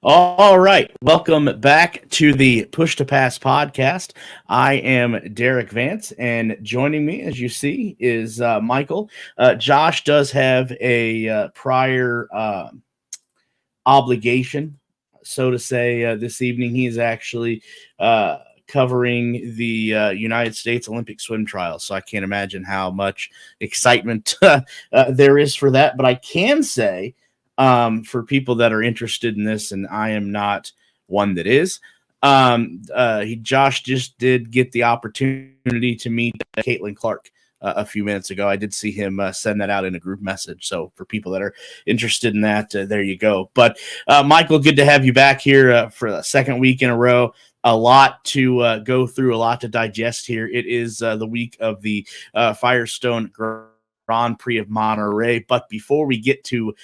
All right. Welcome back to the Push to Pass podcast. I am Derik Vance, and joining me, as you see, is Michael. Josh does have a prior obligation, so to say, this evening. He is actually covering the United States Olympic swim trials, so I can't imagine how much excitement there is for that. But I can say, for people that are interested in this, and I am not one that is. Josh just did get the opportunity to meet Caitlin Clark a few minutes ago. I did see him send that out in a group message. So for people that are interested in that, there you go. But Michael, good to have you back here for the second week in a row. A lot to go through, a lot to digest here. It is the week of the Firestone Grand Prix of Monterey. But before we get to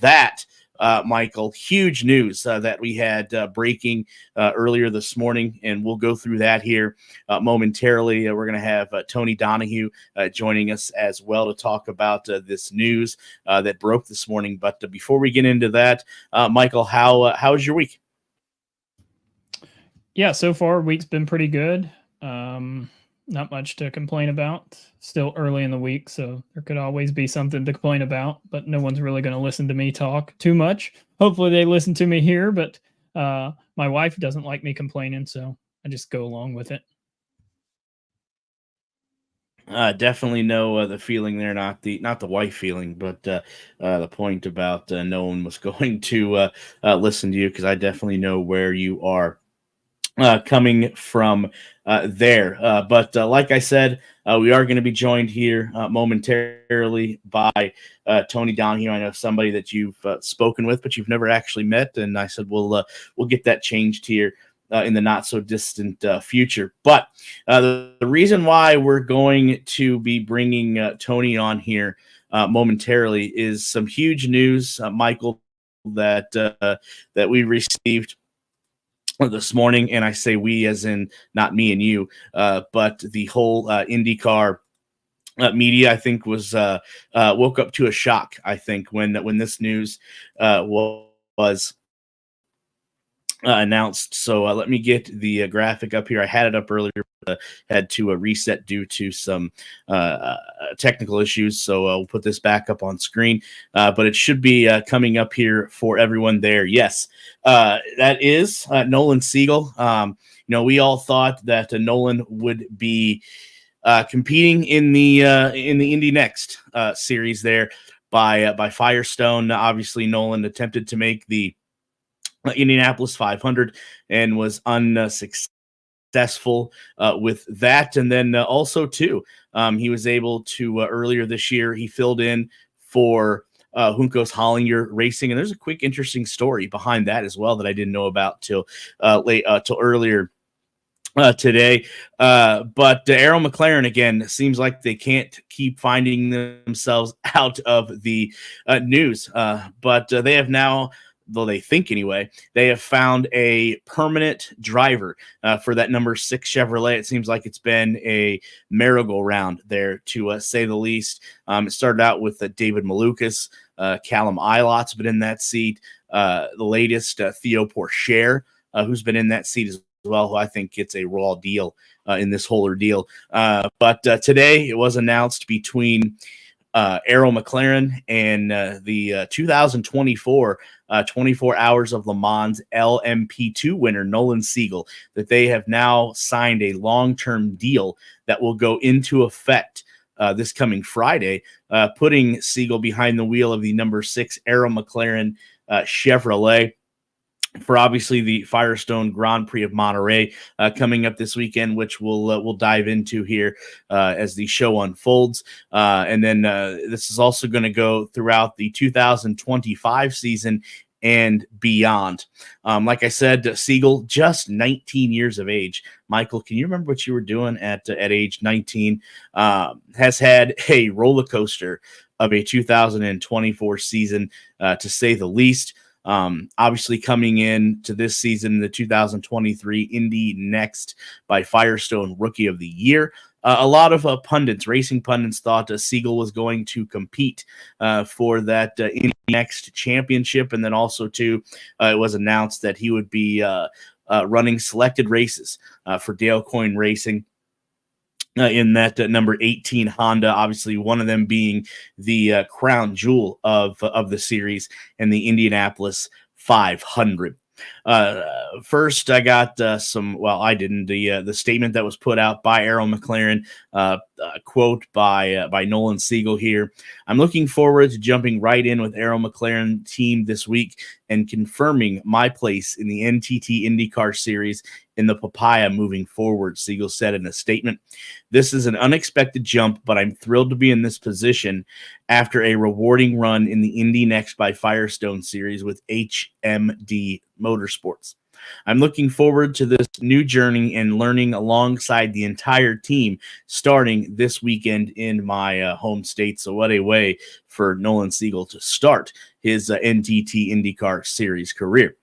that, Michael, huge news that we had breaking earlier this morning, and we'll go through that here momentarily. We're going to have Tony Donahue joining us as well to talk about this news that broke this morning. But before we get into that, Michael, how's your week? Yeah, so far week's been pretty good. Not much to complain about. Still early in the week, so there could always be something to complain about, but no one's really going to listen to me talk too much. Hopefully they listen to me here, but my wife doesn't like me complaining, so I just go along with it. Definitely know the feeling there, not the wife feeling, but the point about no one was going to listen to you, because I definitely know where you are coming from there. But like I said, we are going to be joined here momentarily by Tony Donahue. I know somebody that you've spoken with, but you've never actually met, and I said we'll get that changed here in the not so distant future. But the reason why we're going to be bringing Tony on here momentarily is some huge news, Michael, that we received this morning. And I say we as in not me and you, but the whole IndyCar media, I think, was woke up to a shock, I think, when this news was announced. So let me get the graphic up here. I had it up earlier, but had to reset due to some technical issues. So we'll put this back up on screen, but it should be coming up here for everyone there. Yes, that is Nolan Siegel. We all thought that Nolan would be competing in the Indy Next series there by Firestone. Obviously, Nolan attempted to make the Indianapolis 500 and was unsuccessful with that. And then also, too, he was able to earlier this year, he filled in for Juncos Hollinger Racing. And there's a quick, interesting story behind that as well that I didn't know about till earlier today. But Arrow McLaren, again, seems like they can't keep finding themselves out of the news. But they have now, though they think anyway, they have found a permanent driver for that number 6 Chevrolet. It seems like it's been a merry-go-round there, to say the least. It started out with David Malukas. Callum Ilot's been in that seat. The latest, Theo Pourchaire, who's been in that seat as well, who I think gets a raw deal in this whole ordeal. But today it was announced between Arrow McLaren and the 2024 24 Hours of Le Mans LMP2 winner, Nolan Siegel, that they have now signed a long-term deal that will go into effect this coming Friday, putting Siegel behind the wheel of the number 6 Arrow McLaren Chevrolet for obviously the Firestone Grand Prix of Monterey coming up this weekend, which we'll dive into here as the show unfolds. And then this is also going to go throughout the 2025 season and beyond. Like I said, Siegel, just 19 years of age. Michael, can you remember what you were doing at age 19? Has had a roller coaster of a 2024 season, to say the least. Obviously coming in to this season, the 2023 Indy Next by Firestone Rookie of the Year. a lot of racing pundits, thought Siegel was going to compete for that next championship, and then also too, it was announced that he would be running selected races for Dale Coyne Racing. In that number 18 Honda, obviously one of them being the crown jewel of the series, and the Indianapolis 500. First, I got I didn't. The statement that was put out by Errol McLaren, quote by Nolan Siegel here. I'm looking forward to jumping right in with Errol McLaren team this week and confirming my place in the NTT IndyCar Series in the Papaya moving forward, Siegel said in a statement. This is an unexpected jump, but I'm thrilled to be in this position after a rewarding run in the Indy Next by Firestone series with HMD Motorsports. I'm looking forward to this new journey and learning alongside the entire team starting this weekend in my home state. So what a way for Nolan Siegel to start his NTT IndyCar Series career.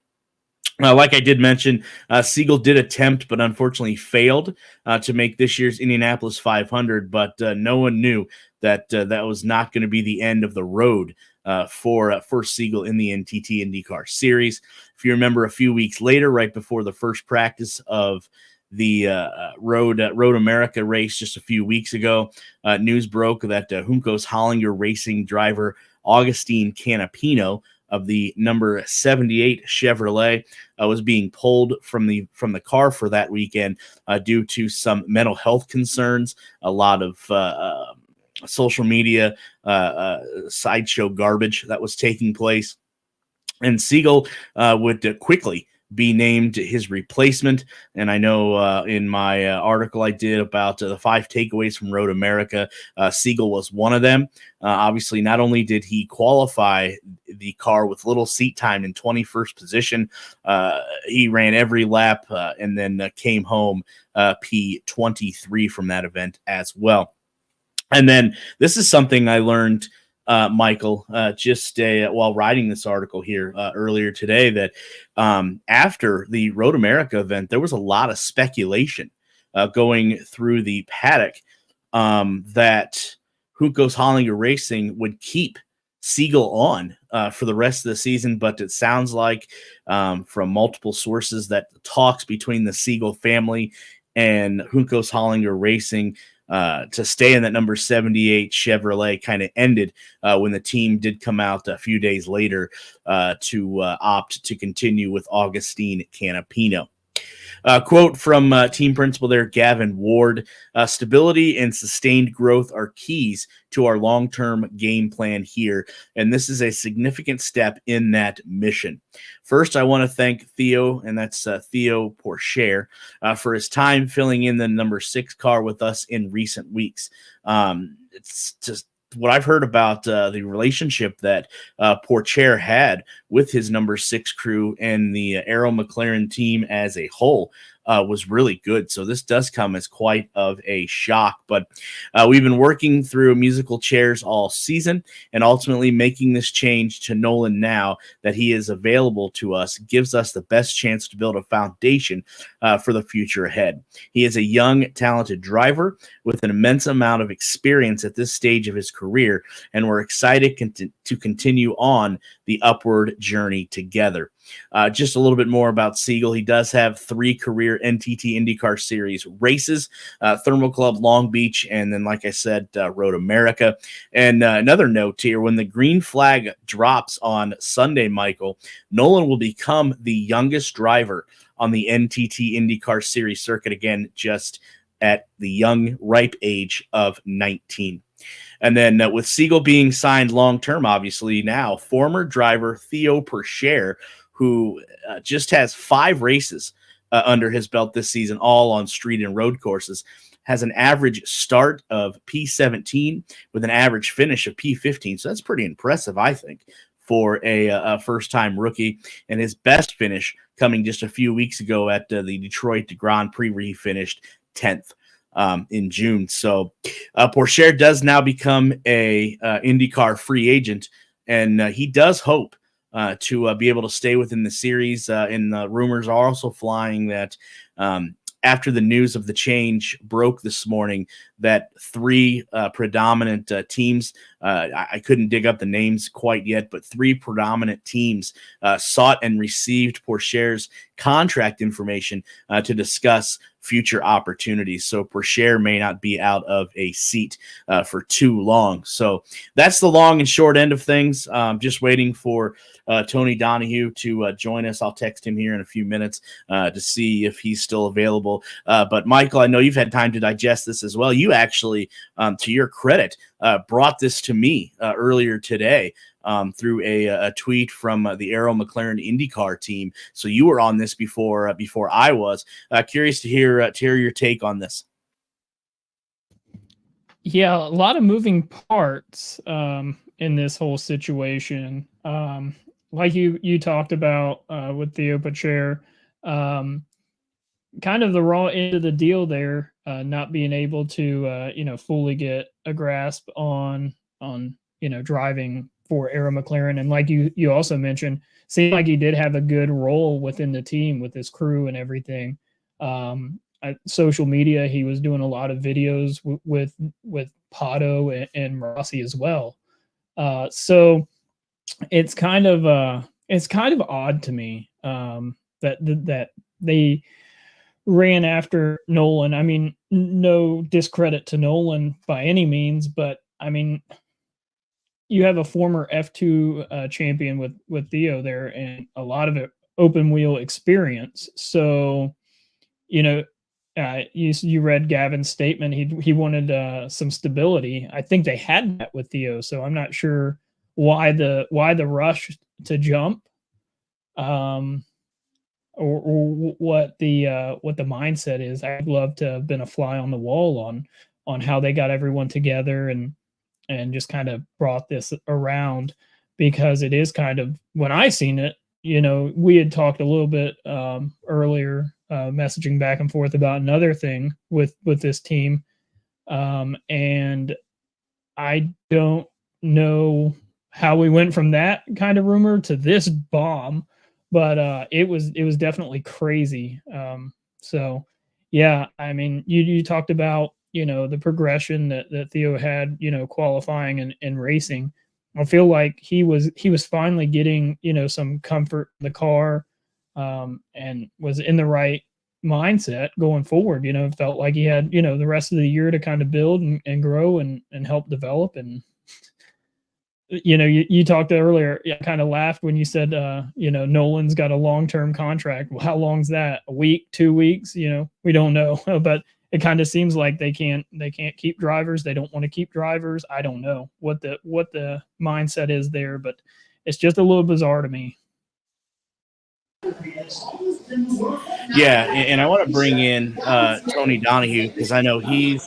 Like I did mention, Siegel did attempt, but unfortunately failed to make this year's Indianapolis 500. But no one knew that that was not going to be the end of the road for Siegel in the NTT IndyCar Series. If you remember, a few weeks later, right before the first practice of the Road America race just a few weeks ago, news broke that Juncos Hollinger Racing driver Augustine Canapino of the number 78 Chevrolet was being pulled from the car for that weekend due to some mental health concerns. A lot of social media sideshow garbage that was taking place, and Siegel would quickly be named his replacement. And I know in my article I did about the 5 takeaways from Road America, Siegel was one of them. Obviously, not only did he qualify the car with little seat time in 21st position, he ran every lap and then came home P23 from that event as well. And then this is something I learned, Michael, just while writing this article here earlier today, that after the Road America event, there was a lot of speculation going through the paddock that Juncos Hollinger Racing would keep Siegel on for the rest of the season. But it sounds like from multiple sources that the talks between the Siegel family and Juncos Hollinger Racing to stay in that number 78 Chevrolet kind of ended when the team did come out a few days later to opt to continue with Augustine Canapino. Quote from team principal there, Gavin Ward: stability and sustained growth are keys to our long-term game plan here, and this is a significant step in that mission. First, I want to thank Theo, and that's Theo Pourchaire, for his time filling in the number 6 car with us in recent weeks. It's just what I've heard about the relationship that Pourchaire had with his number 6 crew and the Errol McLaren team as a whole was really good. So this does come as quite of a shock, but we've been working through musical chairs all season, and ultimately making this change to Nolan now that he is available to us gives us the best chance to build a foundation for the future ahead. He is a young, talented driver with an immense amount of experience at this stage of his career, and we're excited to continue on the upward journey together. Just a little bit more about Siegel. He does have 3 career NTT IndyCar Series races, Thermal Club Long Beach, and then, like I said, Road America. And another note here, when the green flag drops on Sunday, Michael, Nolan will become the youngest driver on the NTT IndyCar Series circuit, again, just at the young, ripe age of 19. And then with Siegel being signed long-term, obviously now, former driver Theo Pourchaire, who just has 5 races under his belt this season, all on street and road courses, has an average start of P17 with an average finish of P15. So that's pretty impressive, I think, for a first-time rookie. And his best finish coming just a few weeks ago at the Detroit Grand Prix, where he finished 10th. In June. So Pourchaire does now become a IndyCar free agent, and he does hope to be able to stay within the series. And the rumors are also flying that after the news of the change broke this morning, that three predominant teams, I couldn't dig up the names quite yet, but three predominant teams sought and received Pourchaire's contract information to discuss future opportunities. So Pourchaire may not be out of a seat for too long. So that's the long and short end of things. Just waiting for Tony Donahue to join us. I'll text him here in a few minutes to see if he's still available. But Michael, I know you've had time to digest this as well. You actually, to your credit, brought this to me earlier today through a tweet from the Arrow McLaren IndyCar team. So you were on this before I was. Curious to hear your take on this. Yeah, a lot of moving parts in this whole situation. Like you talked about with Theo Pourchaire, kind of the raw end of the deal there, not being able to fully get a grasp on driving for Arrow McLaren. And like you also mentioned, seemed like he did have a good role within the team with his crew and everything. Social media, he was doing a lot of videos with Pato and Rossi as well. So it's kind of odd to me that they ran after Nolan. I mean, no discredit to Nolan by any means, but I mean, you have a former F2 champion with Theo there, and a lot of it open wheel experience. So, you read Gavin's statement. He wanted some stability. I think they had that with Theo, so I'm not sure why the rush to jump, or what the mindset is. I'd love to have been a fly on the wall on how they got everyone together and just kind of brought this around, because it is kind of, when I seen it, we had talked a little bit earlier, messaging back and forth about another thing with this team. And I don't know how we went from that kind of rumor to this bomb, but it was definitely crazy. So yeah, I mean, you talked about, the progression that Theo had, qualifying and racing. I feel like he was finally getting, some comfort in the car, and was in the right mindset going forward. Felt like he had, the rest of the year to kind of build and grow and help develop. And, you talked earlier, I kind of laughed when you said, Nolan's got a long-term contract. Well, how long's that? A week, 2 weeks? We don't know, but it kind of seems like they can't keep drivers. They don't want to keep drivers. I don't know what the mindset is there, but it's just a little bizarre to me. Yeah, and I want to bring in Tony Donahue, because I know he's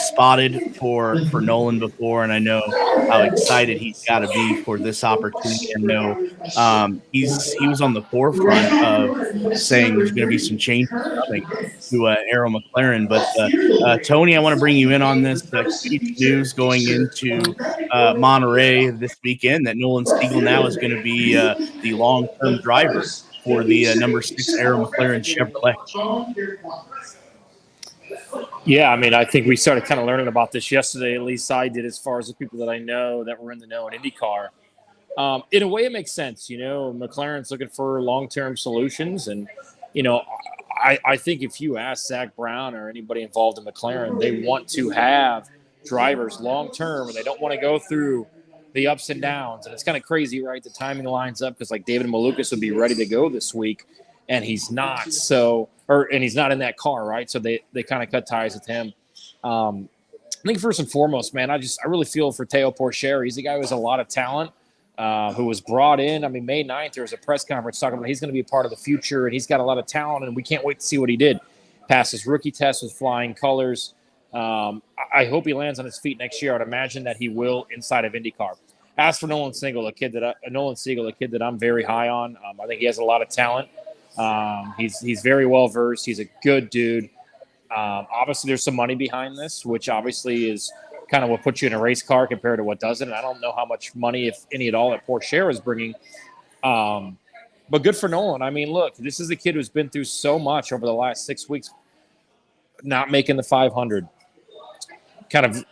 spotted for Nolan before, and I know how excited he's got to be for this opportunity. I know he was on the forefront of saying there's going to be some changes coming to Arrow McLaren. But Tony, I want to bring you in on this huge news going into Monterey this weekend, that Nolan Siegel now is going to be the long-term driver for the number 6 Arrow McLaren Chevrolet. Yeah, I mean, I think we started kind of learning about this yesterday. At least I did, as far as the people that I know that were in the know in IndyCar. In a way, it makes sense. McLaren's looking for long-term solutions, and I think if you ask Zach Brown or anybody involved in McLaren, they want to have drivers long-term, and they don't want to go through the ups and downs. And it's kind of crazy, right? The timing lines up, because like David Malukas would be ready to go this week, and he's not. And he's not in that car, right? So they kind of cut ties with him. I think first and foremost, man, I really feel for Theo Pourchaire. He's a guy who has a lot of talent, who was brought in. I mean, May 9th, there was a press conference talking about he's going to be a part of the future, and he's got a lot of talent, and we can't wait to see what he did. Passed his rookie test with flying colors. I hope he lands on his feet next year. I would imagine that he will inside of IndyCar. As for Nolan Siegel, a kid that I'm very high on. I think he has a lot of talent. He's very well versed. He's a good dude. Obviously, there's some money behind this, which obviously is kind of what puts you in a race car compared to what doesn't. And I don't know how much money, if any at all, that Pourchaire is bringing. But But good for Nolan. I mean, look, this is a kid who's been through so much over the last 6 weeks, not making the 500. Kind of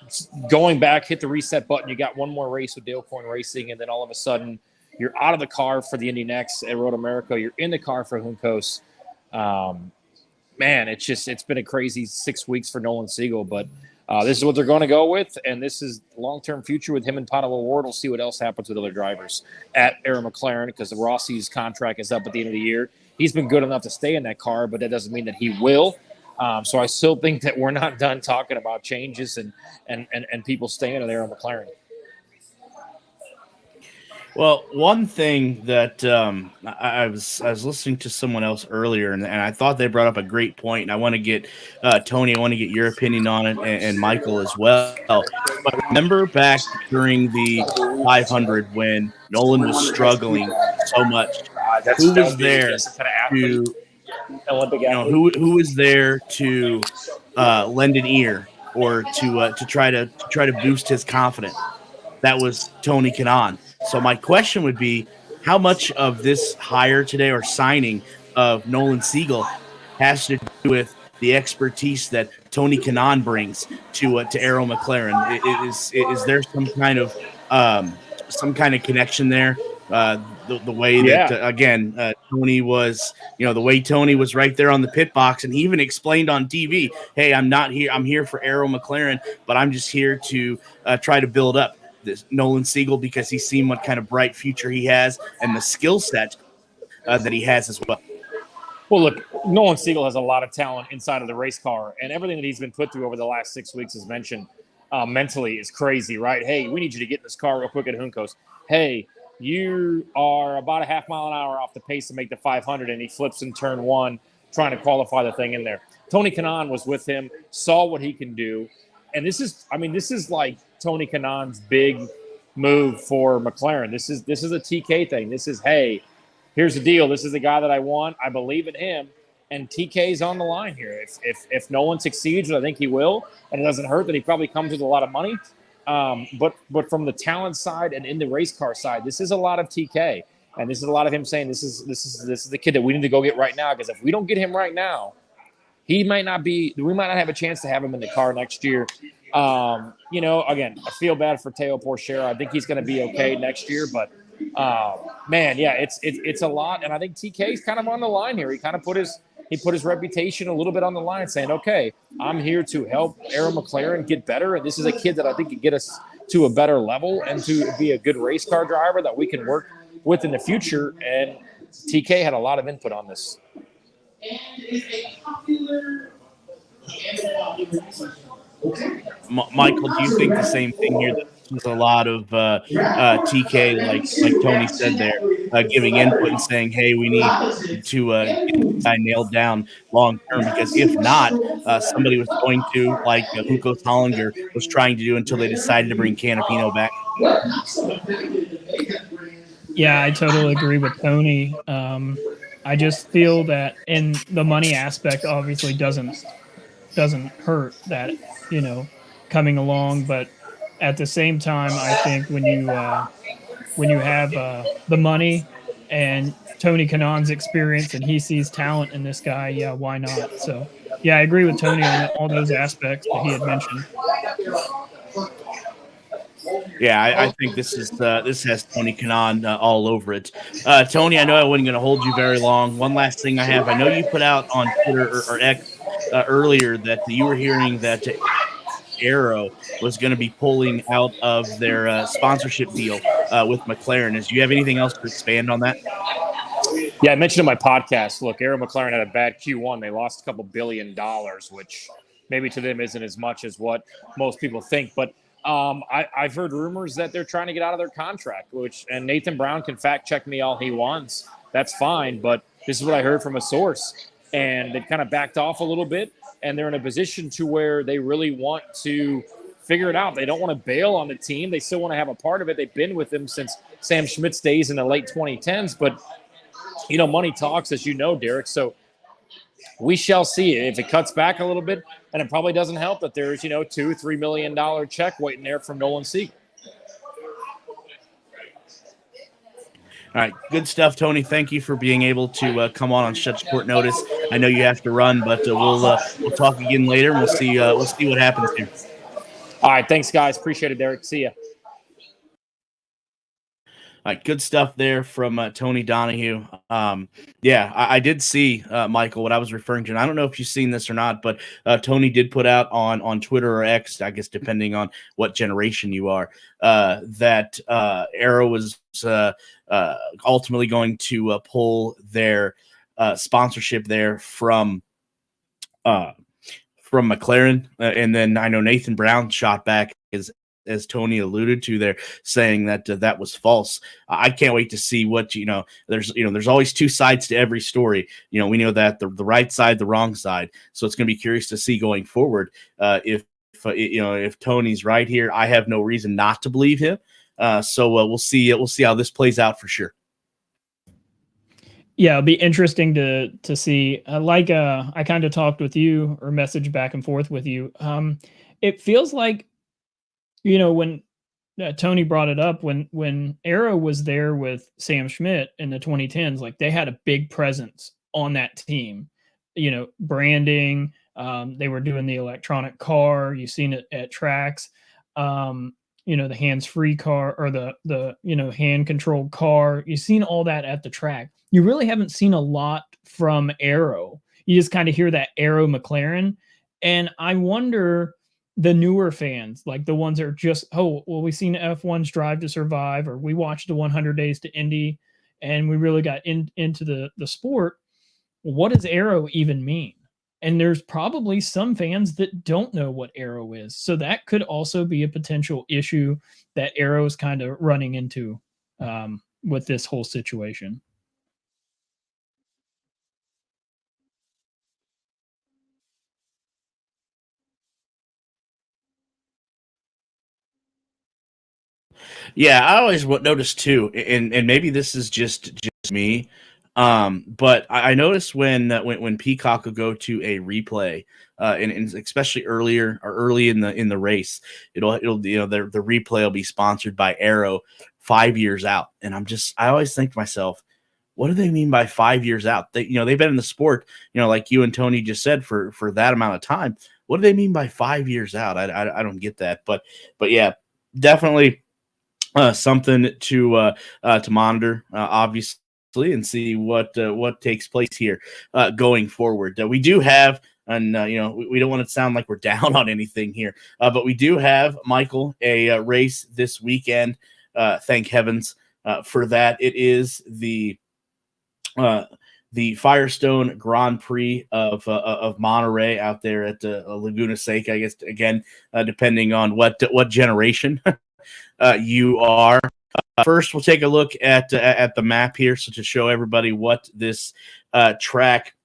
going back, hit the reset button. You got one more race with Dale Coyne Racing, and then all of a sudden you're out of the car for the Indy Next at Road America. You're in the car for Juncos. Man, it's been a crazy 6 weeks for Nolan Siegel, but this is what they're going to go with, and this is long-term future with him and Pato O'Ward. We'll see what else happens with other drivers at Arrow McLaren because Rossi's contract is up at the end of the year. He's been good enough to stay in that car, but that doesn't mean that he will. So I still think that we're not done talking about changes and people staying at Arrow McLaren. Well, one thing that I was listening to someone else earlier, and I thought they brought up a great point, and I want to get Tony, I want to get your opinion on it, and Michael as well. But remember back during the 500 when Nolan was struggling so much, who was there to, who was there to lend an ear or to try to boost his confidence? That was Tony Kanaan. So my question would be, how much of this hire today or signing of Nolan Siegel has to do with the expertise that Tony Kanaan brings to Arrow McLaren? Is there some kind of connection there? The way that Tony was, the way Tony was right there on the pit box, and he even explained on TV, "Hey, I'm not here. I'm here for Arrow McLaren, but I'm just here to try to build up this Nolan Siegel because he's seen what kind of bright future he has and the skill set that he has as well." Well, look, Nolan Siegel has a lot of talent inside of the race car, and everything that he's been put through over the last 6 weeks, as mentioned, mentally is crazy, right? Hey, we need you to get in this car real quick at Juncos. Hey, you are about a half mile an hour off the pace to make the 500, and he flips in turn one trying to qualify the thing in there. Tony Kanaan was with him, saw what he can do, and this is like Tony Kanaan's big move for McLaren. This is a TK thing. This is, hey, here's the deal. This is the guy that I want. I believe in him, and TK's on the line here. If Nolan succeeds, which I think he will, and it doesn't hurt that he probably comes with a lot of money. But from the talent side and in the race car side, this is a lot of TK, and this is a lot of him saying this is the kid that we need to go get right now, because if we don't get him right now, we might not have a chance to have him in the car next year. Again, I feel bad for Teo Porchera. I think he's going to be okay next year, but man, yeah, it's a lot, and I think TK's kind of on the line here. He kind of put his reputation a little bit on the line, saying, "Okay, I'm here to help Arrow McLaren get better, and this is a kid that I think can get us to a better level and to be a good race car driver that we can work with in the future." And TK had a lot of input on this. Michael, do you think the same thing here? That there's a lot of TK, like Tony said there, giving input and saying, "Hey, we need to get this guy nailed down long term, because if not, somebody was going to, like Hugo Hollinger was trying to do until they decided to bring Canapino back." Yeah, I totally agree with Tony. I just feel that in the money aspect, obviously doesn't hurt that, coming along, but at the same time, I think when you have the money and Tony Kanaan's experience and he sees talent in this guy, yeah, why not? So yeah, I agree with Tony on all those aspects that he had mentioned. Yeah, I think this has Tony Kanaan all over it. Tony, I know I wasn't going to hold you very long. One last thing I have. I know you put out on Twitter or X earlier that you were hearing that Arrow was going to be pulling out of their sponsorship deal with McLaren. Do you have anything else to expand on that? Yeah, I mentioned in my podcast, look, Arrow McLaren had a bad Q1. They lost a couple $2 billion, which maybe to them isn't as much as what most people think. But I've heard rumors that they're trying to get out of their contract, and Nathan Brown can fact check me all he wants. That's fine. But this is what I heard from a source. And they've kind of backed off a little bit, and they're in a position to where they really want to figure it out. They don't want to bail on the team. They still want to have a part of it. They've been with them since Sam Schmidt's days in the late 2010s. But, money talks, as you know, Derik. So we shall see. If it cuts back a little bit, and it probably doesn't help that there's, $2-3 million check waiting there from Nolan Siegel. All right, good stuff, Tony. Thank you for being able to come on such short notice. I know you have to run, but we'll talk again later, and we'll see what happens here. All right, thanks, guys. Appreciate it, Derik. See ya. All right, good stuff there from Tony Donahue. Yeah, I did see, Michael, what I was referring to. And I don't know if you've seen this or not, but Tony did put out on Twitter or X, I guess, depending on what generation you are, that Arrow was ultimately going to pull their sponsorship there from McLaren. And then I know Nathan Brown shot back as Tony alluded to there, saying that that was false. I can't wait to see what, there's always two sides to every story. We know that the right side, the wrong side. So it's going to be curious to see going forward if Tony's right here. I have no reason not to believe him. So we'll see how this plays out for sure. Yeah, it'll be interesting to see. I kind of talked with you or messaged back and forth with you. It feels like, when Tony brought it up, when Arrow was there with Sam Schmidt in the 2010s, like they had a big presence on that team, branding. They were doing the electronic car. You've seen it at tracks. The hands-free car or the hand-controlled car. You've seen all that at the track. You really haven't seen a lot from Arrow. You just kind of hear that Arrow McLaren. And I wonder, the newer fans, like the ones that are just, we've seen F1's Drive to Survive, or we watched the 100 Days to Indy, and we really got into the sport. What does Arrow even mean? And there's probably some fans that don't know what Arrow is. So that could also be a potential issue that Arrow is kind of running into with this whole situation. Yeah, I always noticed too, and maybe this is just me, but I noticed when Peacock will go to a replay, and especially early in the race, it'll the replay will be sponsored by Arrow 5 years out, and I always think to myself, what do they mean by 5 years out? They've been in the sport, like you and Tony just said, for that amount of time. What do they mean by 5 years out? I don't get that, but yeah, definitely. Something to monitor, obviously, and see what takes place here going forward. We do have, and we don't want to sound like we're down on anything here, but we do have, Michael, a race this weekend. Thank heavens for that. It is the Firestone Grand Prix of Monterey out there at Laguna Seca. I guess again, depending on what generation you are. First, we'll take a look at the map here, so to show everybody what this track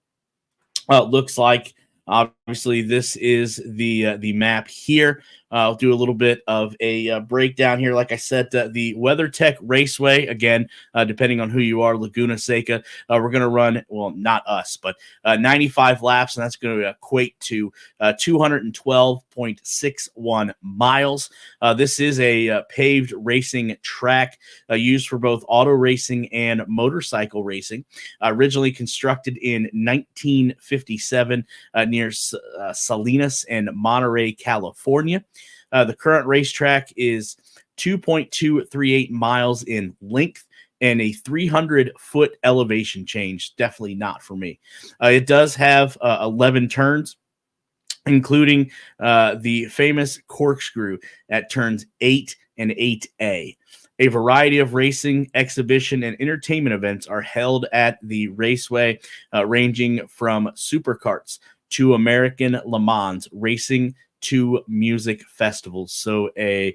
looks like. Obviously, this is the map here. I'll do a little bit of a breakdown here. Like I said, the WeatherTech Raceway, again, depending on who you are, Laguna Seca, we're going to run, well, not us, but 95 laps, and that's going to equate to 212.61 miles. This is a paved racing track used for both auto racing and motorcycle racing. Originally constructed in 1957 near Salinas and Monterey, California. The current racetrack is 2.238 miles in length and a 300-foot elevation change. Definitely not for me. It does have 11 turns, including the famous corkscrew at turns 8 and 8A. A variety of racing, exhibition, and entertainment events are held at the raceway, ranging from supercarts to American Le Mans racing to music festivals. So a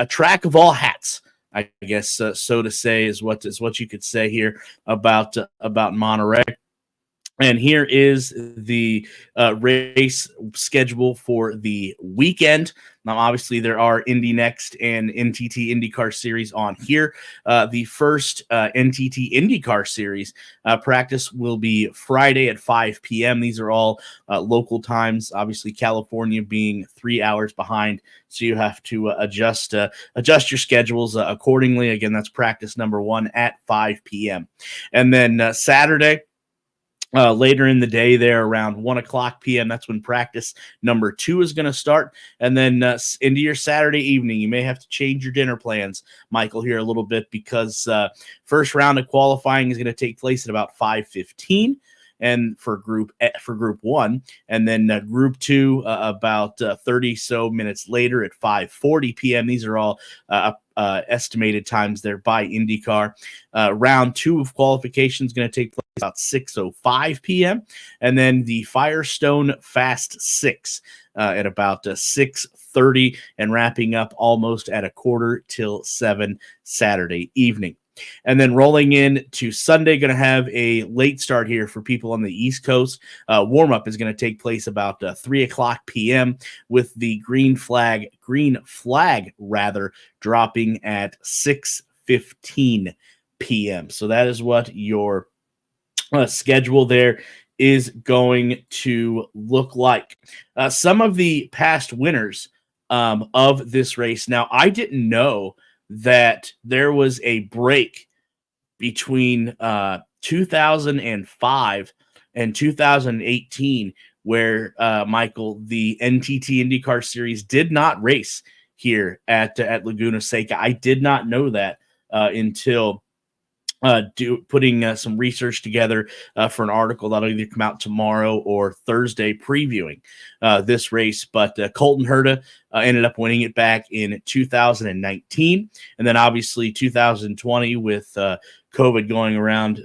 track of all hats, I guess, so to say, is what you could say here about Monterey. And here is the race schedule for the weekend. Now, obviously, there are Indy Next and NTT IndyCar Series on here. The first NTT IndyCar Series practice will be Friday at 5 p.m. These are all local times. Obviously, California being 3 hours behind, so you have to adjust your schedules accordingly. Again, that's practice number 1 at 5 p.m. And then Saturday, later in the day there around 1 o'clock p.m. That's when practice number 2 is going to start. And then into your Saturday evening, you may have to change your dinner plans, Michael, here a little bit, because first round of qualifying is going to take place at about 5:15. And for group 1, and then group 2 about 30 so minutes later at 5:40 p.m. These are all estimated times there by IndyCar. Round 2 of qualification is going to take place about 6:05 p.m. and then the Firestone Fast 6 at about 6:30 and wrapping up almost at 6:45 Saturday evening. And then rolling in to Sunday, going to have a late start here for people on the East Coast. Warm-up is going to take place about 3 o'clock p.m. with the green flag dropping at 6:15 p.m. So that is what your schedule there is going to look like. Some of the past winners of this race. Now, I didn't know that there was a break between 2005 and 2018 where, Michael, the NTT IndyCar Series did not race here at Laguna Seca. I did not know that until putting some research together for an article that'll either come out tomorrow or Thursday previewing this race. But Colton Herta ended up winning it back in 2019. And then obviously 2020 with COVID going around,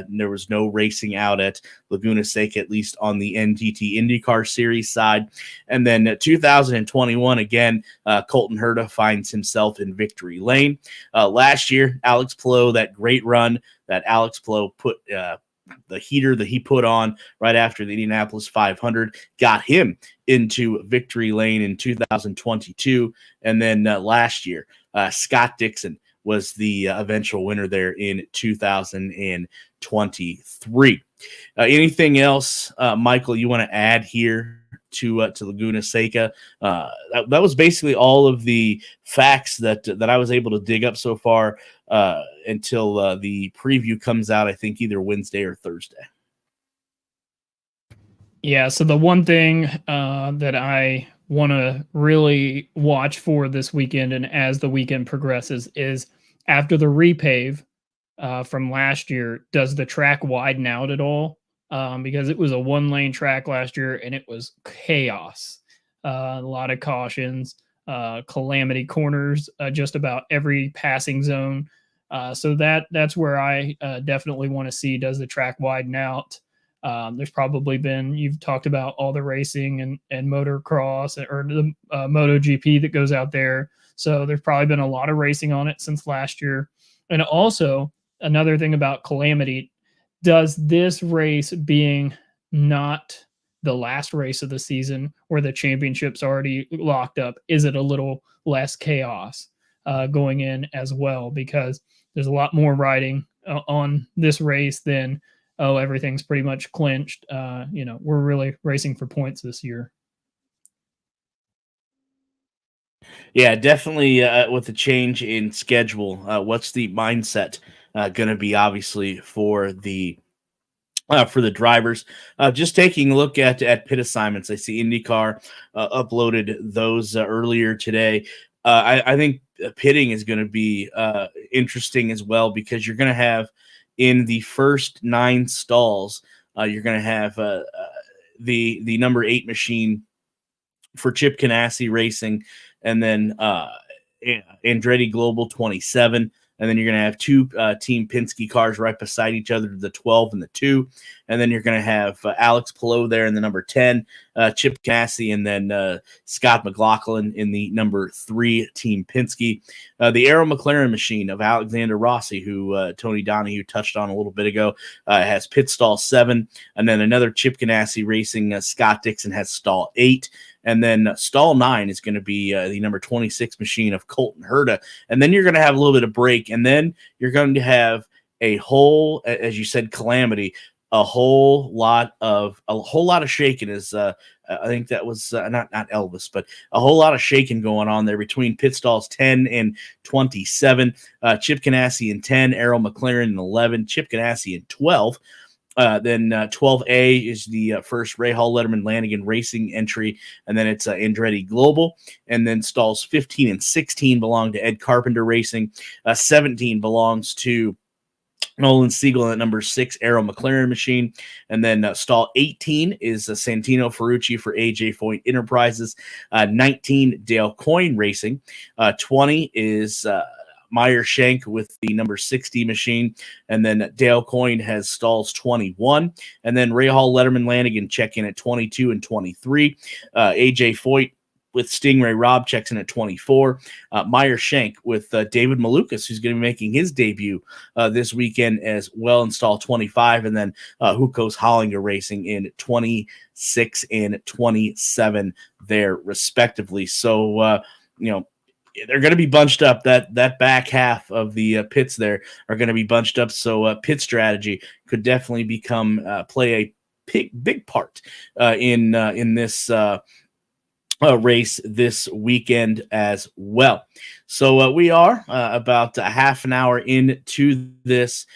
there was no racing out at Laguna Seca, at least on the NTT IndyCar Series side. And then 2021, again, Colton Herta finds himself in victory lane. Last year, Alex Palou, that great run that Alex Palou put the heater that he put on right after the Indianapolis 500 got him into victory lane in 2022. And then last year, Scott Dixon was the eventual winner there in 2023. Anything else, Michael, you want to add here to Laguna Seca? That was basically all of the facts that I was able to dig up so far until the preview comes out, I think either Wednesday or Thursday. Yeah, so the one thing that I want to really watch for this weekend and as the weekend progresses is after the repave from last year, does the track widen out at all? Because it was a one-lane track last year and it was chaos. A lot of cautions, calamity corners, just about every passing zone. So that's where I definitely want to see, does the track widen out? There's probably been, you've talked about all the racing and motocross or the MotoGP that goes out there. So there's probably been a lot of racing on it since last year. And also another thing about calamity, does this race being not the last race of the season where the championship's already locked up, is it a little less chaos going in as well? Because there's a lot more riding on this race than, oh, everything's pretty much clinched. We're really racing for points this year. Yeah, definitely with the change in schedule, what's the mindset going to be, obviously, for the drivers? Just taking a look at pit assignments, I see IndyCar uploaded those earlier today. I think pitting is going to be interesting as well, because you're going to have in the first 9 stalls, you're going to have the number 8 machine for Chip Ganassi Racing, and then Andretti Global 27 And then you're going to have two Team Penske cars right beside each other, the 12 and the 2. And then you're going to have Alex Palou there in the number 10, Chip Ganassi, and then Scott McLaughlin in the number 3 Team Penske. The Arrow McLaren machine of Alexander Rossi, who Tony Donahue touched on a little bit ago, has pit stall 7. And then another Chip Ganassi Racing, Scott Dixon, has stall 8. And then stall 9 is going to be the number 26 machine of Colton Herta. And then you're going to have a little bit of break. And then you're going to have a whole, as you said, calamity, a whole lot of shaking. Is I think that was not Elvis, but a whole lot of shaking going on there between pit stalls 10 and 27. Chip Ganassi in 10, Arrow McLaren in 11, Chip Ganassi in 12. Then 12A is the first Rahal Letterman Lanigan Racing entry, and then it's Andretti Global. And then stalls 15 and 16 belong to Ed Carpenter Racing. 17 belongs to Nolan Siegel at number 6 Arrow McLaren machine. And then stall 18 is Santino Ferrucci for AJ Foyt Enterprises. 19, Dale Coyne Racing. 20 is Meyer Shank with the number 60 machine. And then Dale Coyne has stalls 21. And then Rahal Letterman Lanigan check in at 22 and 23. AJ Foyt with Stingray Robb checks in at 24. Meyer Shank with David Malukas, who's going to be making his debut this weekend as well, in stall 25. And then Hukos Hollinger Racing in 26 and 27 there, respectively. So, they're going to be bunched up. That back half of the pits there are going to be bunched up. So pit strategy could definitely play a big part in this race this weekend as well. So we are about a half an hour into this.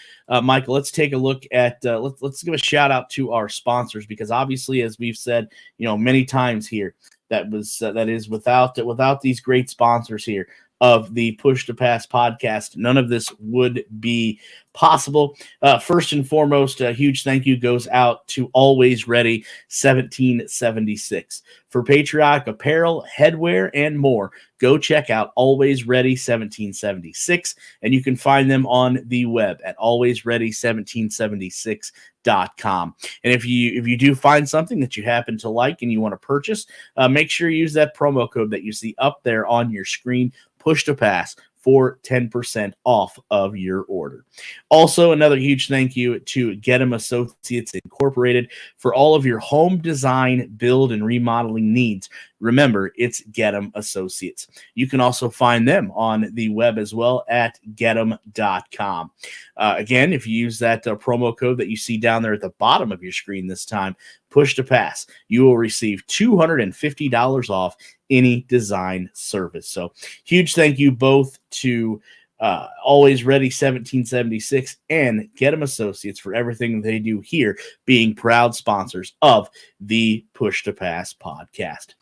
Michael, let's take a look at let's give a shout out to our sponsors, because obviously, as we've said, many times here, that is without these great sponsors here of the Push to Pass podcast, none of this would be possible. First and foremost, a huge thank you goes out to Always Ready 1776 for patriotic apparel, headwear, and more. Go check out Always Ready 1776, and you can find them on the web at alwaysready1776.com. And if you do find something that you happen to like and you want to purchase, make sure you use that promo code that you see up there on your screen, Push to Pass, for 10% off of your order. Also, another huge thank you to Gettum Associates Incorporated for all of your home design, build, and remodeling needs. Remember, it's Gettum Associates. You can also find them on the web as well at gettum.com. Again, if you use that promo code that you see down there at the bottom of your screen this time, Push to Pass, you will receive $250 off any design service. So huge thank you both to Always Ready 1776 and Gettum Associates for everything they do here, being proud sponsors of the Push to Pass podcast.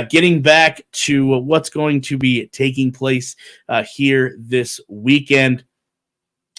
Getting back to what's going to be taking place here this weekend.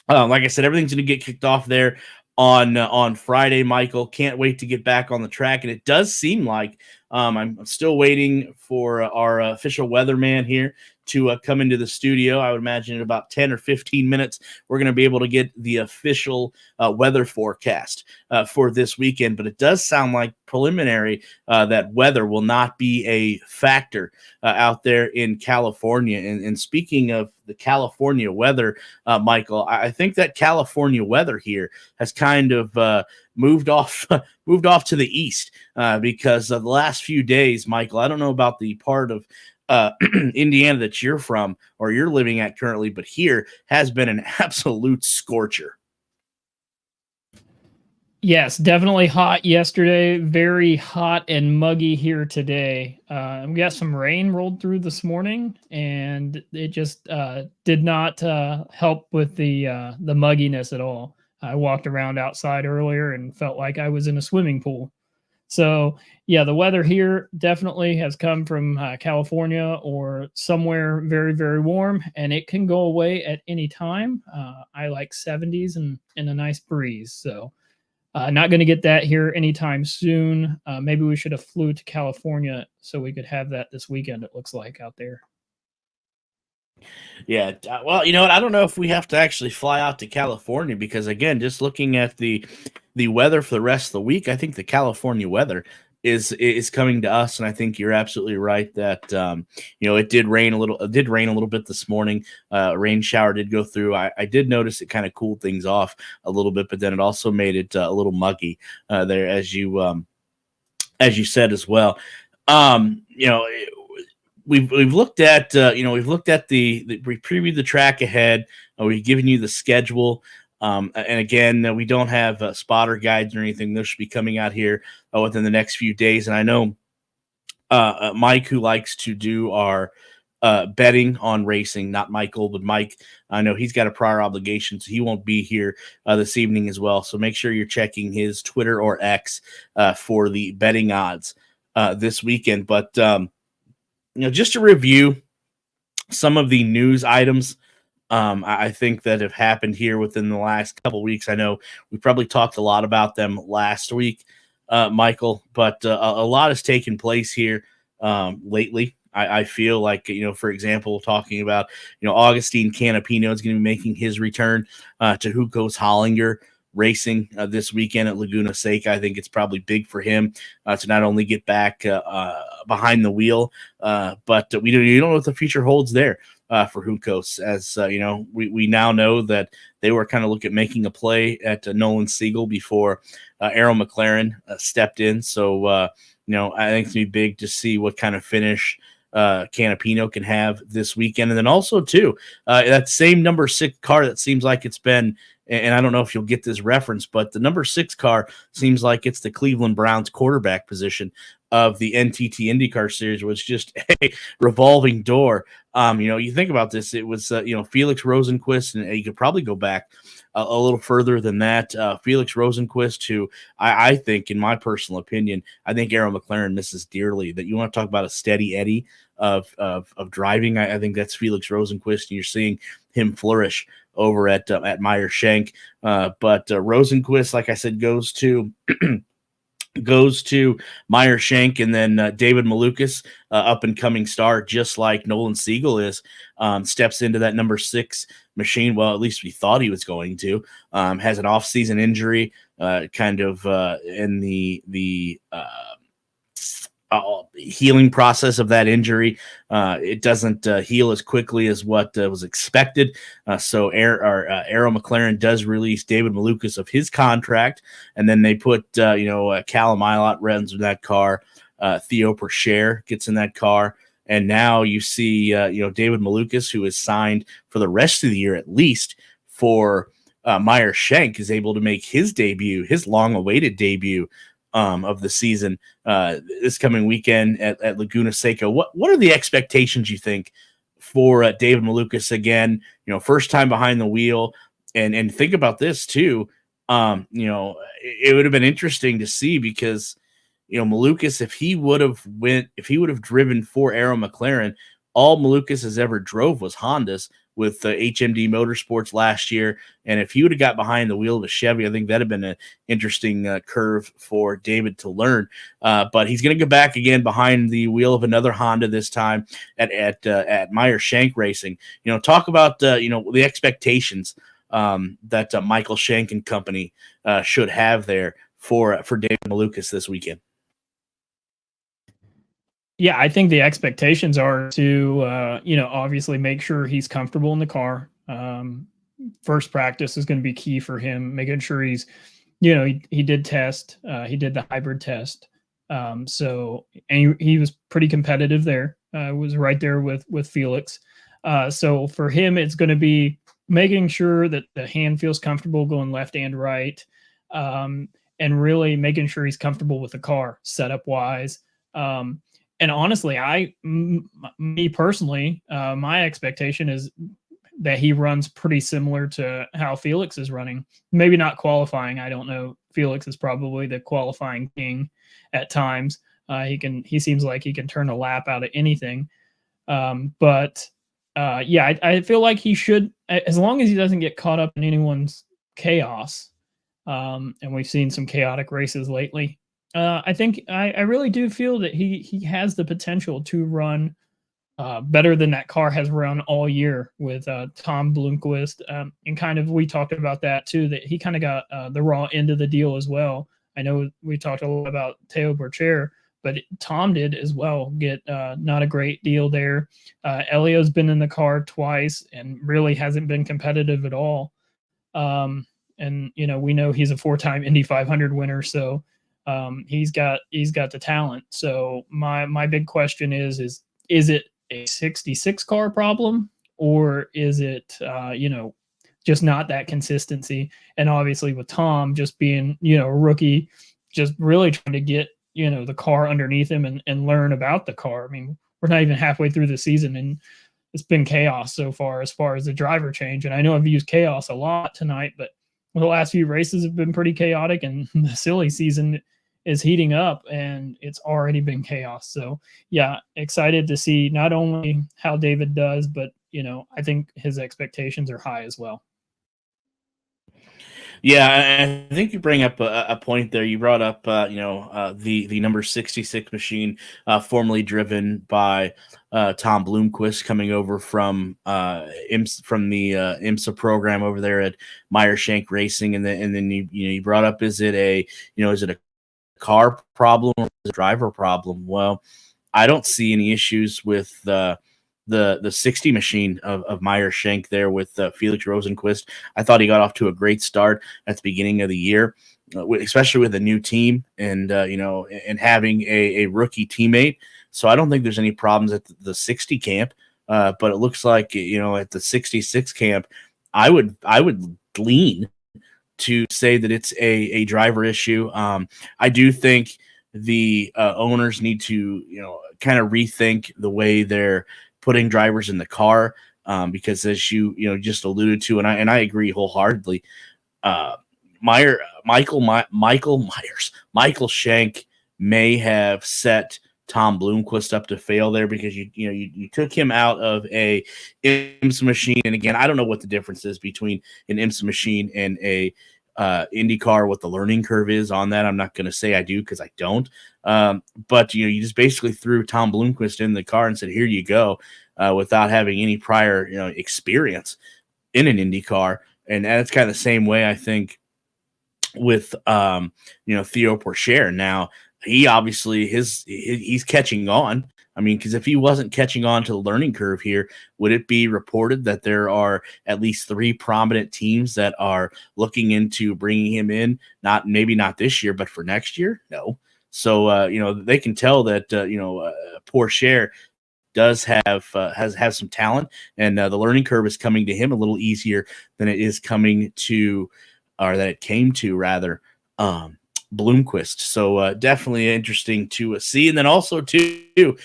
Like I said, everything's going to get kicked off there on Friday, Michael. Can't wait to get back on the track. And it does seem like I'm still waiting for our official weatherman here to come into the studio. I would imagine in about 10 or 15 minutes, we're going to be able to get the official weather forecast for this weekend. But it does sound like preliminary that weather will not be a factor out there in California. And speaking of the California weather, Michael, I think that California weather here has kind of moved off to the east because of the last few days, Michael. I don't know about the part of Indiana that you're from or you're living at currently, but here has been an absolute scorcher. Yes, definitely hot yesterday. Very hot and muggy here today. We got some rain rolled through this morning, and it just did not help with the mugginess at all. I walked around outside earlier and felt like I was in a swimming pool. So, yeah, the weather here definitely has come from California or somewhere very, very warm, and it can go away at any time. I like 70s and a nice breeze. So, not going to get that here anytime soon. Maybe we should have flew to California so we could have that this weekend, it looks like, out there. Yeah. Well, you know what? I don't know if we have to actually fly out to California because, again, just looking at the weather for the rest of the week, I think the California weather is coming to us, and I think you're absolutely right that it did rain a little. It did rain a little bit this morning. A rain shower did go through. I did notice it kind of cooled things off a little bit, but then it also made it a little muggy there, as you said as well. You know, we've looked at we've looked at we previewed the track ahead. We've given you the schedule. And again, we don't have spotter guides or anything. Those should be coming out here within the next few days. And I know Mike, who likes to do our betting on racing, not Michael, but Mike, I know he's got a prior obligation, so he won't be here this evening as well. So make sure you're checking his Twitter or X for the betting odds this weekend. But just to review some of the news items I think that have happened here within the last couple of weeks. I know we probably talked a lot about them last week, Michael, but a lot has taken place here lately. I feel like, for example, talking about, Augustine Canapino is going to be making his return to Hunkos Hollinger Racing this weekend at Laguna Seca. I think it's probably big for him to not only get back behind the wheel, but we don't know what the future holds there for Hunkos. As we now know that they were kind of looking at making a play at Nolan Siegel before Arrow McLaren stepped in. So I think it's gonna be big to see what kind of finish Canapino can have this weekend. And then also too, that same number 6 car that seems like it's been, and I don't know if you'll get this reference, but the number 6 car seems like it's the Cleveland Browns quarterback position of the NTT INDYCAR Series, was just a revolving door. You think about this, it was, Felix Rosenquist, and you could probably go back a little further than that. Felix Rosenquist, who I think, in my personal opinion, I think Arrow McLaren misses dearly. That you want to talk about a steady Eddie of driving. I think that's Felix Rosenquist, and you're seeing him flourish over at Meyer Shank. But Rosenquist, like I said, goes to Meyer Shank, and then David Malukas, up and coming star, just like Nolan Siegel is, steps into that number 6 machine. Well, at least we thought he was going to. Has an off-season injury, kind of in the healing process of that injury. It doesn't heal as quickly as what was expected. So Arrow McLaren does release David Malukas of his contract, and then they put Callum Ilott runs in that car. Theo Percher gets in that car, and now you see David Malukas, who is signed for the rest of the year at least for Meyer Shank, is able to make his debut, his long-awaited debut of the season this coming weekend at Laguna Seca. What are the expectations, you think, for David Malukas again? First time behind the wheel, and think about this too. It would have been interesting to see, because Malukas, if he would have driven for Arrow McLaren, all Malukas has ever drove was Hondas with HMD Motorsports last year. And if he would have got behind the wheel of a Chevy, I think that'd have been an interesting curve for David to learn. But he's going to go back again behind the wheel of another Honda, this time at Meyer Shank Racing. Talk about the expectations that Michael Shank and company should have there for David Malukas this weekend. Yeah, I think the expectations are to, obviously make sure he's comfortable in the car. First practice is going to be key for him, making sure he's, he did test, he did the hybrid test. So, and he was pretty competitive there, was right there with Felix. So for him, it's going to be making sure that the hand feels comfortable going left and right, and really making sure he's comfortable with the car setup wise. And honestly, me personally, my expectation is that he runs pretty similar to how Felix is running. Maybe not qualifying. I don't know. Felix is probably the qualifying king at times. He seems like he can turn a lap out of anything. But I feel like he should, as long as he doesn't get caught up in anyone's chaos. And we've seen some chaotic races lately. I think I really do feel that he has the potential to run better than that car has run all year with Tom Bloomquist. And kind of, we talked about that too, that he kind of got the raw end of the deal as well. I know we talked a lot about Teo Bercher, but Tom did as well get not a great deal there. Elio's been in the car twice and really hasn't been competitive at all. And we know he's a 4-time Indy 500 winner, so he's got the talent. So my big question is it a 66 car problem, or is it just not that consistency? And obviously with Tom just being a rookie, just really trying to get the car underneath him and learn about the car. I mean, we're not even halfway through the season and it's been chaos so far as the driver change. And I know I've used chaos a lot tonight, but the last few races have been pretty chaotic, and the silly season is heating up and it's already been chaos. So yeah, excited to see not only how David does, but I think his expectations are high as well. Yeah, I think you bring up a point there. You brought up, the number 66 machine, formerly driven by Tom Bloomquist, coming over from the IMSA program over there at Meyer Shank Racing, and then you brought up, is it a car problem or is it a driver problem? Well, I don't see any issues with the 60 machine of Meyer Shank there with Felix Rosenquist. I thought he got off to a great start at the beginning of the year, especially with a new team and and having a rookie teammate. So I don't think there's any problems at the 60 camp, but it looks like at the 66 camp, I would lean to say that it's a driver issue. I do think the owners need to kind of rethink the way they're putting drivers in the car, because as you just alluded to, and I agree wholeheartedly, Michael Shank may have set Tom Bloomquist up to fail there, because you took him out of a IMSA machine, and again, I don't know what the difference is between an IMSA machine and a IndyCar, what the learning curve is on that. I'm not going to say I do, because I don't. But you just basically threw Tom Bloomquist in the car and said, "Here you go," without having any prior experience in an IndyCar. And that's kind of the same way I think with Theo Pourchaire. Now he obviously he's catching on. I mean, because if he wasn't catching on to the learning curve here, would it be reported that there are at least 3 prominent teams that are looking into bringing him in? Maybe not this year, but for next year? No. So they can tell that Pourchaire does have has some talent, and the learning curve is coming to him a little easier than it is coming to, or that it came to rather, Bloomquist. So definitely interesting to see. And then also too,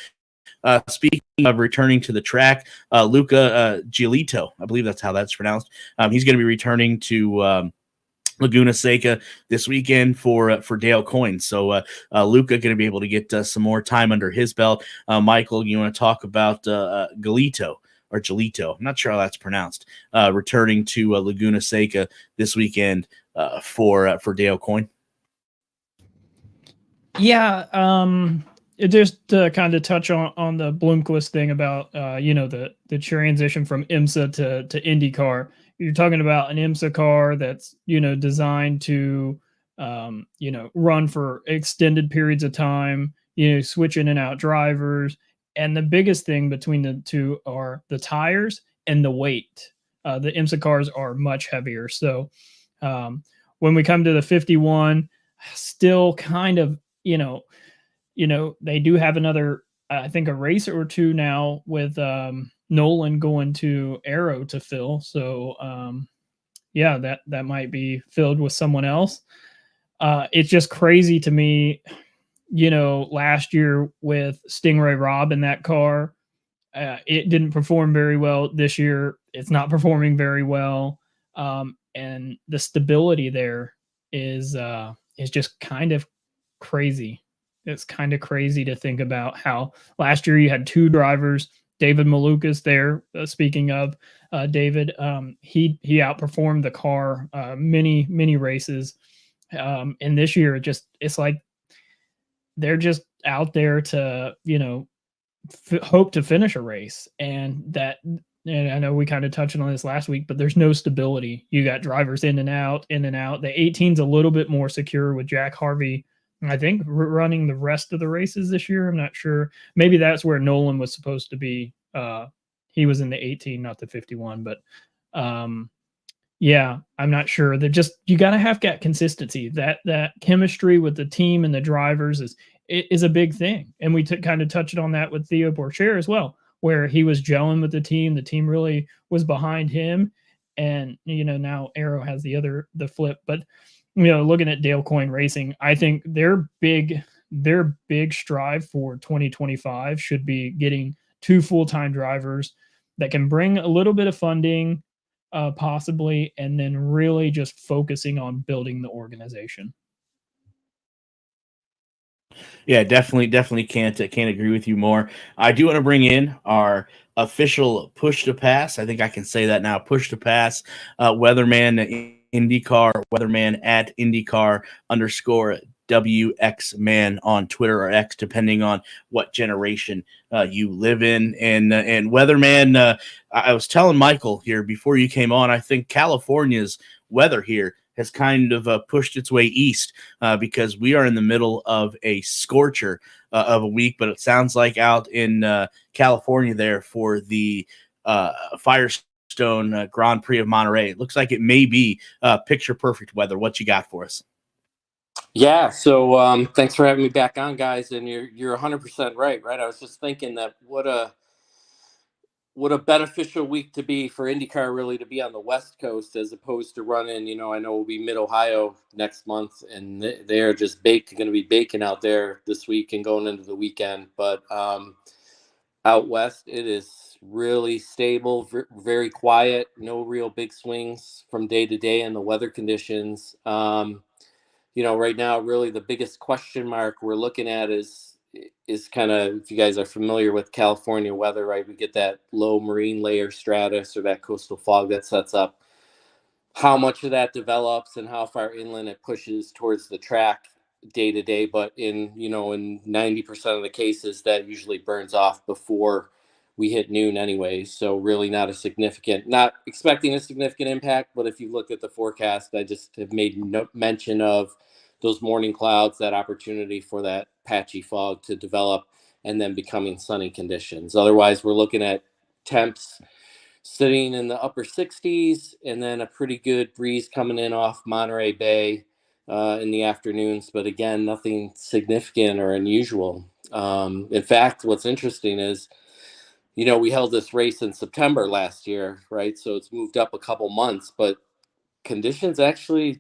speaking of returning to the track, Luca Giolito, I believe that's how that's pronounced. He's going to be returning to Laguna Seca this weekend for Dale Coyne. So Luca going to be able to get some more time under his belt. Michael, you want to talk about Giolito? I'm not sure how that's pronounced. Returning to Laguna Seca this weekend for Dale Coyne. Yeah, just to kind of touch on the Bloomquist thing about the transition from IMSA to IndyCar. You're talking about an IMSA car that's designed to run for extended periods of time, switch in and out drivers, and the biggest thing between the two are the tires and the weight. The IMSA cars are much heavier, so when we come to the 51, still kind of they do have another, I think, a race or two now with Nolan going to Aero to fill. So that might be filled with someone else. It's just crazy to me, last year with Stingray Robb in that car, it didn't perform very well. This year it's not performing very well. And the stability there is just kind of crazy. It's kind of crazy to think about how last year you had 2 drivers, David Malukas there. Speaking of David, he outperformed the car many races. And this year it's like they're just out there to, hope to finish a race, and I know we kind of touched on this last week, but there's no stability. You got drivers in and out, in and out. The 18's a little bit more secure with Jack Harvey, I think, running the rest of the races this year. I'm not sure. Maybe that's where Nolan was supposed to be. He was in the 18, not the 51, but yeah, I'm not sure. They're just, you got to have consistency. That chemistry with the team and the drivers is a big thing. And we kind of touched on that with Theo Pourchaire as well, where he was gelling with the team. The team really was behind him. And, now Arrow has the flip. But, looking at Dale Coyne Racing, I think their big strive for 2025 should be getting 2 full-time drivers that can bring a little bit of funding, possibly, and then really just focusing on building the organization. Yeah, definitely can't agree with you more. I do want to bring in our official push to pass. I think I can say that now. Push to pass, Weatherman IndyCar Weatherman at IndyCar_WXman on Twitter or X, depending on what generation you live in. And Weatherman, I was telling Michael here before you came on, I think California's weather here has kind of pushed its way east because we are in the middle of a scorcher of a week, but it sounds like out in California there for the Firestone Grand Prix of Monterey, it looks like it may be picture perfect weather. What you got for us? Yeah, so thanks for having me back on, guys. And you're 100% right. I was just thinking that what a beneficial week to be for IndyCar, really, to be on the West Coast as opposed to running. I know we'll be Mid-Ohio next month, and they're just going to be baking out there this week and going into the weekend. But out West, it is really stable, very quiet, no real big swings from day to day in the weather conditions. Right now, really the biggest question mark we're looking at is kind of, if you guys are familiar with California weather, right? We get that low marine layer stratus or that coastal fog that sets up. How much of that develops and how far inland it pushes towards the track day to day, but in 90% of the cases that usually burns off before we hit noon anyway. So really not expecting a significant impact, but if you look at the forecast, I just have made mention of those morning clouds, that opportunity for that patchy fog to develop and then becoming sunny conditions. Otherwise, we're looking at temps sitting in the upper 60s and then a pretty good breeze coming in off Monterey Bay in the afternoons. But again, nothing significant or unusual. In fact, what's interesting is, we held this race in September last year, right? So it's moved up a couple months, but conditions actually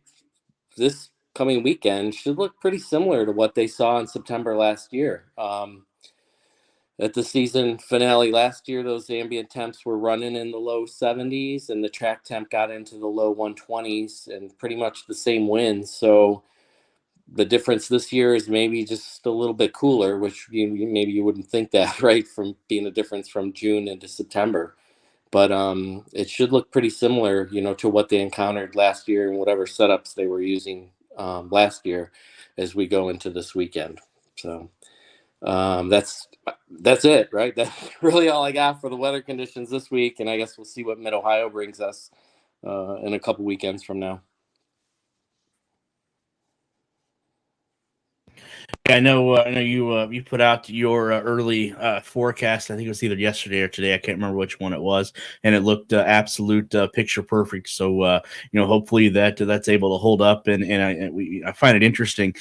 this coming weekend should look pretty similar to what they saw in September last year. At the season finale last year, those ambient temps were running in the low 70s and the track temp got into the low 120s and pretty much the same winds. So the difference this year is maybe just a little bit cooler, which maybe you wouldn't think that, right, from being a difference from June into September. But it should look pretty similar, to what they encountered last year and whatever setups they were using last year as we go into this weekend. So that's it, right? That's really all I got for the weather conditions this week. And I guess we'll see what Mid-Ohio brings us in a couple weekends from now. I know you put out your early forecast. I think it was either yesterday or today. I can't remember which one it was, and it looked absolute picture perfect. So hopefully that's able to hold up. And I find it interesting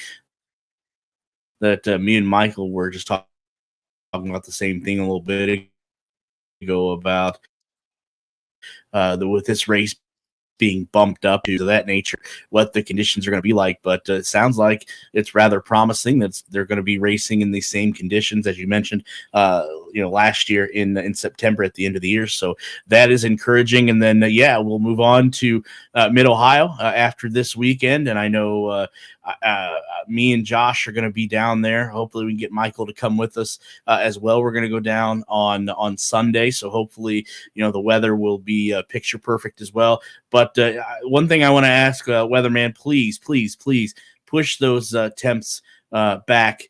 that me and Michael were just talking about the same thing a little bit ago about with this race being bumped up to that nature, what the conditions are going to be like. But it sounds like it's rather promising that they're going to be racing in the same conditions as you mentioned, last year in September at the end of the year. So that is encouraging. And then, we'll move on to Mid-Ohio after this weekend. And I know me and Josh are going to be down there. Hopefully we can get Michael to come with us as well. We're going to go down on Sunday. So hopefully, the weather will be picture perfect as well. But one thing I want to ask, Weatherman, please push those temps back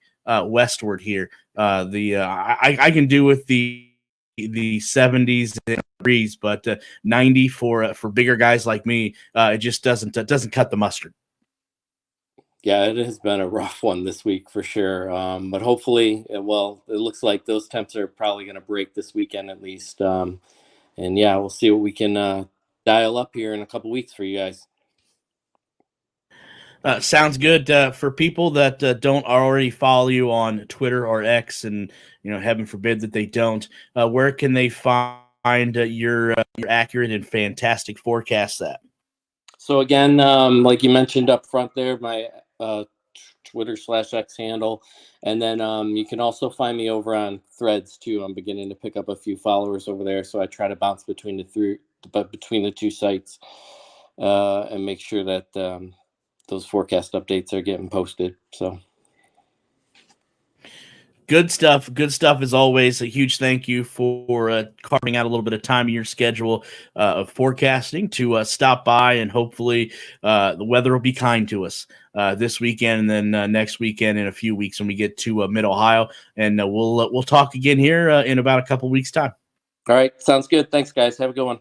westward here. I can do with the 70s and degrees, but 90 for bigger guys like me, it just doesn't cut the mustard. Yeah, it has been a rough one this week for sure. But hopefully, well, it looks like those temps are probably going to break this weekend at least. And yeah, we'll see what we can dial up here in a couple weeks for you guys. Sounds good. For people that don't already follow you on Twitter or X, and heaven forbid that they don't, where can they find your accurate and fantastic forecasts at? So again, like you mentioned up front there, my Twitter/X handle, and then you can also find me over on Threads too. I'm beginning to pick up a few followers over there, so I try to bounce between the two sites and make sure that those forecast updates are getting posted. So good stuff. Good stuff as always. A huge thank you for carving out a little bit of time in your schedule of forecasting to stop by, and hopefully the weather will be kind to us this weekend, and then next weekend in a few weeks when we get to Mid-Ohio, and we'll talk again here in about a couple weeks' time. All right, sounds good. Thanks, guys. Have a good one.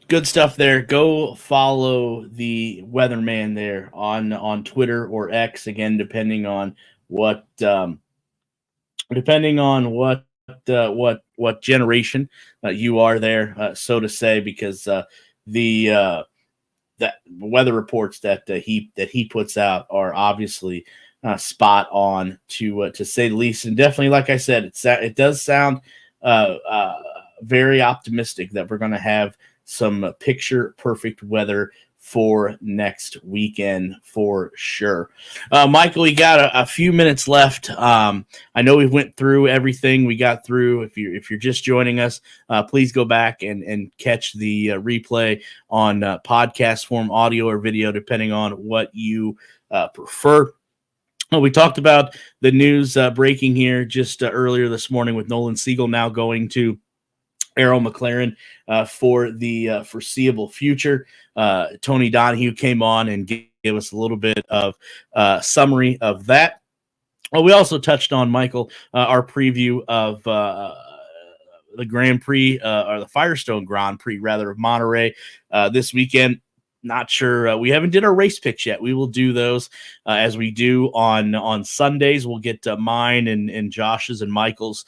Good stuff there. Go follow the Weatherman there on Twitter or X, again, depending on what generation you are there, so to say, because the weather reports that he puts out are obviously spot on, to say the least, and definitely, like I said, it does sound very optimistic that we're going to have some picture perfect weather for next weekend for sure. Michael, we got a few minutes left. I know we went through everything we got through. If you're just joining us, please go back and catch the replay on podcast form, audio or video, depending on what you prefer. We talked about the news breaking here just earlier this morning with Nolan Siegel now going to Arrow McLaren for the foreseeable future. Tony Donahue came on and gave us a little bit of summary of that. We also touched on, Michael, our preview of the Grand Prix, or the Firestone Grand Prix, rather, of Monterey this weekend. Not sure. We haven't did our race picks yet. We will do those as we do on Sundays. We'll get mine and Josh's and Michael's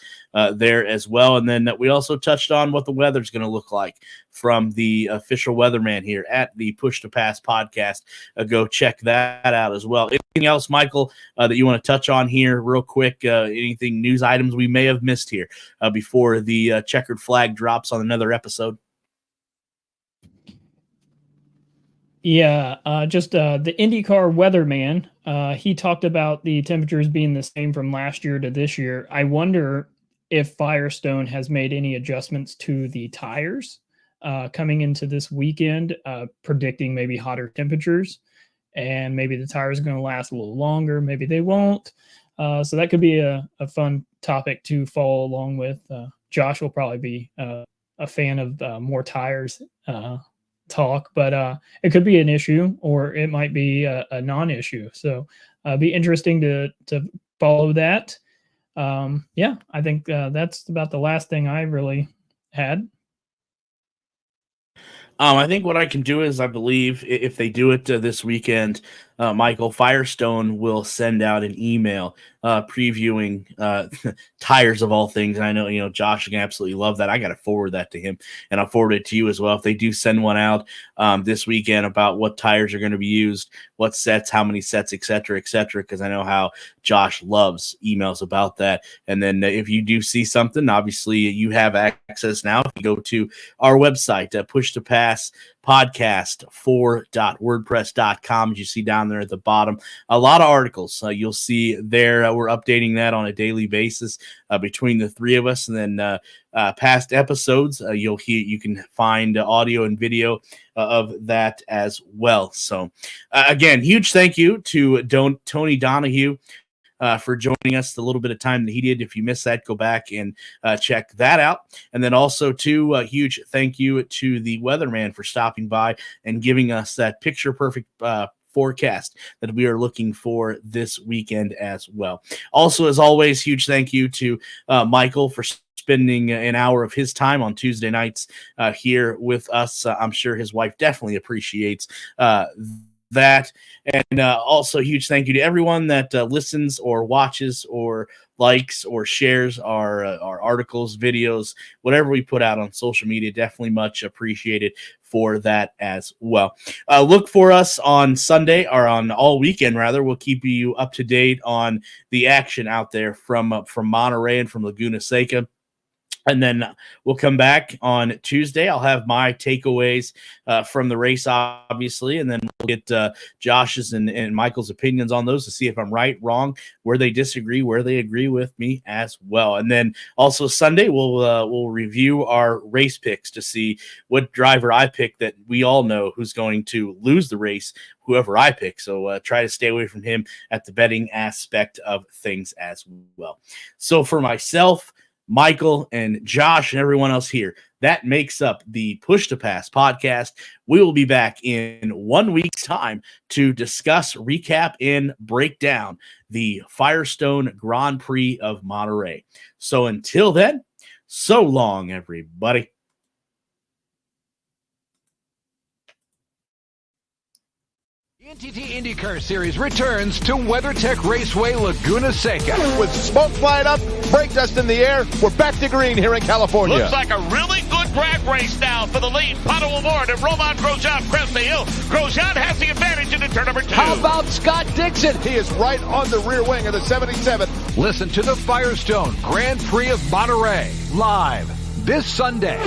there as well. And then we also touched on what the weather's going to look like from the official weatherman here at the Push to Pass podcast. Go check that out as well. Anything else, Michael, that you want to touch on here real quick? Anything, news items we may have missed here before the checkered flag drops on another episode? Yeah, just the IndyCar Weatherman. He talked about the temperatures being the same from last year to this year. I wonder if Firestone has made any adjustments to the tires coming into this weekend, predicting maybe hotter temperatures, and maybe the tires are going to last a little longer. Maybe they won't. So that could be a fun topic to follow along with. Josh will probably be a fan of more tires talk, but it could be an issue, or it might be a non-issue. So be interesting to follow that. Yeah, I think that's about the last thing I really had. I think what I can do is, I believe if they do it this weekend, Michael, Firestone will send out an email previewing tires of all things. And I know, Josh can absolutely love that. I got to forward that to him, and I'll forward it to you as well. If they do send one out this weekend about what tires are going to be used, what sets, how many sets, et cetera, because I know how Josh loves emails about that. And then if you do see something, obviously you have access now. If you go to our website, Push to Pass podcast 4.wordpress.com, as you see down there at the bottom, a lot of articles you'll see there. We're updating that on a daily basis between the three of us, and then past episodes you can find audio and video of that as well. So again, huge thank you to Tony Donahue for joining us the little bit of time that he did. If you missed that, go back and check that out. And then also, too, a huge thank you to the Weatherman for stopping by and giving us that picture-perfect forecast that we are looking for this weekend as well. Also, as always, huge thank you to Michael for spending an hour of his time on Tuesday nights here with us. I'm sure his wife definitely appreciates that. And also huge thank you to everyone that listens or watches or likes or shares our articles, videos, whatever we put out on social media. Definitely much appreciated for that as well. Look for us on Sunday, or on all weekend rather. We'll keep you up to date on the action out there from Monterey and from Laguna Seca. And then we'll come back on Tuesday. I'll have my takeaways from the race, obviously, and then we'll get Josh's and Michael's opinions on those to see if I'm right, wrong, where they disagree, where they agree with me as well. And then also Sunday, we'll review our race picks to see what driver I pick that we all know who's going to lose the race, whoever I pick. So try to stay away from him at the betting aspect of things as well. So for myself, Michael and Josh and everyone else here, that makes up the Push to Pass podcast. We will be back in 1 week's time to discuss, recap, and break down the Firestone Grand Prix of Monterey. So until then, so long, everybody. NTT INDYCAR Series returns to WeatherTech Raceway Laguna Seca. With smoke flying up, brake dust in the air, we're back to green here in California. Looks like a really good drag race now for the lead. Pato Award and Roman Grosjean crest the hill. Grosjean has the advantage into turn number 2. How about Scott Dixon? He is right on the rear wing of the 77. Listen to the Firestone Grand Prix of Monterey live this Sunday.